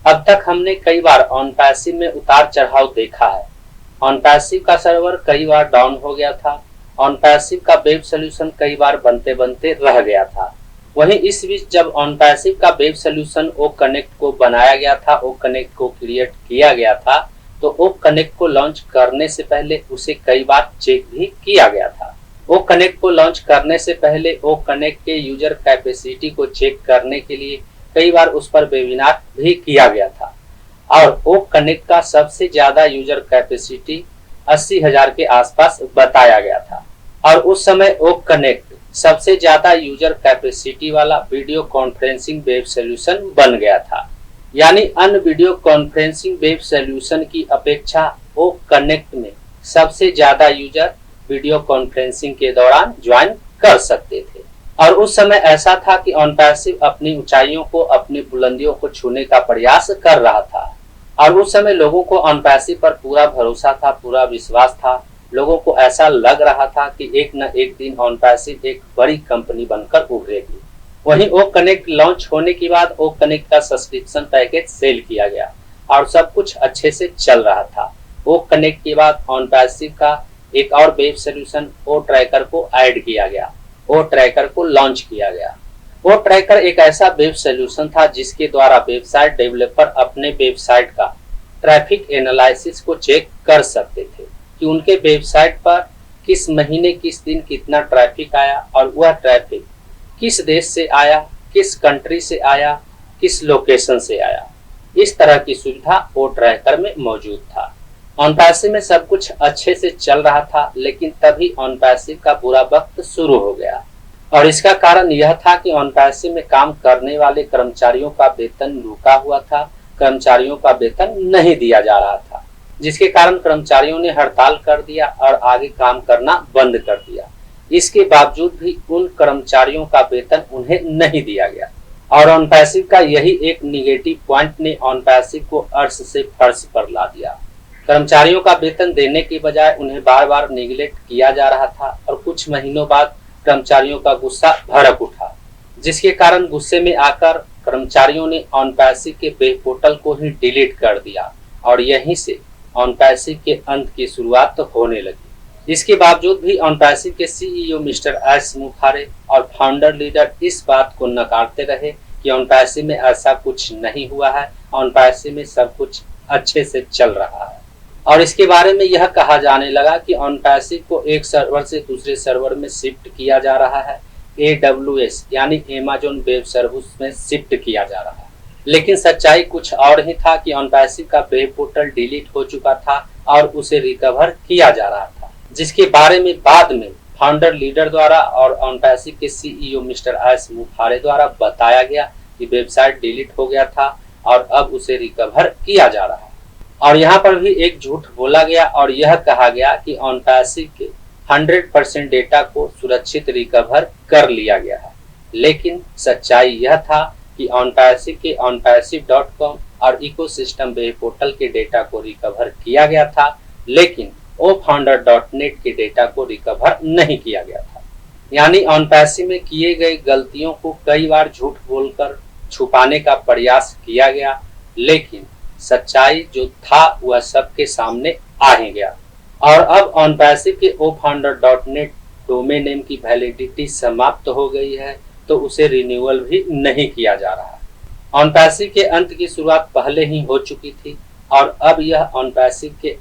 अब तक हमने कई बार ऑन पैसिव में उतार चढ़ाव देखा है। ऑन पैसिव का सर्वर कई बार डाउन हो गया था। ऑन पैसिव का वेब सोल्यूशन कई बार बनते बनते रह गया था। वहीं इस बीच जब ऑन पैसिव का वेब सोल्यूशन ओ कनेक्ट को बनाया गया था, ओ कनेक्ट को क्रिएट किया गया था, तो ओ कनेक्ट को लॉन्च करने से पहले उसे कई बार चेक भी किया गया था। ओ कनेक्ट को लॉन्च करने से पहले ओ कनेक्ट के यूजर कैपेसिटी को चेक करने के लिए कई बार उस पर वेबिनार भी किया गया था और ओ कनेक्ट का सबसे ज्यादा यूजर कैपेसिटी 80,000 के आसपास बताया गया था और उस समय ओ कनेक्ट सबसे ज्यादा यूजर कैपेसिटी वाला वीडियो कॉन्फ्रेंसिंग वेब सोल्यूशन बन गया था। यानी अन्य वीडियो कॉन्फ्रेंसिंग वेब सोल्यूशन की अपेक्षा ओ कनेक्ट में सबसे ज्यादा यूजर वीडियो कॉन्फ्रेंसिंग के दौरान ज्वाइन कर सकते थे। और उस समय ऐसा था कि ऑन पैसिव अपनी ऊंचाइयों को, अपनी बुलंदियों को छूने का प्रयास कर रहा था और उस समय लोगों को ऑन पैसिव पर पूरा भरोसा था, पूरा विश्वास था। लोगों को ऐसा लग रहा था कि एक न एक दिन ऑन पैसिव एक बड़ी कंपनी बनकर उभरेगी। वहीं ओ कनेक्ट लॉन्च होने के बाद ओ कनेक्ट का सब्सक्रिप्शन पैकेज सेल किया गया और सब कुछ अच्छे से चल रहा था। ओ कनेक्ट के बाद ऑन पैसिव का एक और वेब सोल्यूशन ओ ट्रैकर को ऐड किया गया, ओ ट्रैकर को लॉन्च किया गया। ओ ट्रैकर एक ऐसा वेब सोल्यूशन था जिसके द्वारा वेबसाइट डेवलपर अपने वेबसाइट का ट्रैफिक एनालिसिस को चेक कर सकते थे कि उनके वेबसाइट पर किस महीने किस दिन कितना ट्रैफिक आया और वह ट्रैफिक किस देश से आया, किस कंट्री से आया, किस लोकेशन से आया। इस तरह की सुविधा ओ ट्रैकर में मौजूद था। ऑन पैसिव में सब कुछ अच्छे से चल रहा था, लेकिन तभी ऑन पैसिव का बुरा वक्त शुरू हो गया और इसका कारण यह था कि ऑन पैसिव में काम करने वाले कर्मचारियों का वेतन रुका हुआ था। कर्मचारियों का वेतन नहीं दिया जा रहा था, जिसके कारण कर्मचारियों ने हड़ताल कर दिया और आगे काम करना बंद कर दिया। इसके बावजूद भी उन कर्मचारियों का वेतन उन्हें नहीं दिया गया और ऑन पैसिव का यही एक निगेटिव पॉइंट ने ऑन पैसिव को अर्श से फर्श पर ला दिया। कर्मचारियों का वेतन देने के बजाय उन्हें बार बार निगलेक्ट किया जा रहा था और कुछ महीनों बाद कर्मचारियों का गुस्सा भड़क उठा, जिसके कारण गुस्से में आकर कर्मचारियों ने ऑन पैसिव के वेब पोर्टल को ही डिलीट कर दिया और यहीं से ऑन पैसिव के अंत की शुरुआत होने लगी। इसके बावजूद भी ऑन पैसिव के सीईओ मिस्टर एस मुखारे और फाउंडर लीडर इस बात को नकारते रहे कि ऑन पैसिव में ऐसा कुछ नहीं हुआ है, ऑन पैसिव में सब कुछ अच्छे से चल रहा है। और इसके बारे में यह कहा जाने लगा कि ऑन पैसिव को एक सर्वर से दूसरे सर्वर में शिफ्ट किया जा रहा है, AWS यानी अमेज़न वेब सर्विस में शिफ्ट किया जा रहा है। लेकिन सच्चाई कुछ और ही था कि ऑन पैसिव का वेब पोर्टल डिलीट हो चुका था और उसे रिकवर किया जा रहा था, जिसके बारे में बाद में फाउंडर लीडर द्वारा और ऑन पैसिव के सीईओ मिस्टर एस मुखारे द्वारा बताया गया कि वेबसाइट डिलीट हो गया था और अब उसे रिकवर किया जा रहा है। और यहाँ पर भी एक झूठ बोला गया और यह कहा गया कि ऑन पैसिव के 100% डेटा को सुरक्षित रिकवर कर लिया गया है। लेकिन सच्चाई यह था कि ऑन पैसिव के onpassive.com और इकोसिस्टम वेब पोर्टल के डेटा को रिकवर किया गया था, लेकिन ofounder.net के डेटा को रिकवर नहीं किया गया था। यानी ऑन पैसिव में किए गए गलतियों को कई बार झूठ बोलकर छुपाने का प्रयास किया गया, लेकिन सच्चाई जो था वह सबके सामने आ ही गया। और अब ऑन पैसिव के ofounder.net डोमेन नेम की वैलिडिटी समाप्त हो गई है, तो उसे रिन्यूअल भी नहीं किया जा रहा है। ऑन पैसिव के अंत की शुरुआत पहले ही हो चुकी थी और अब यह ऑन पैसिव के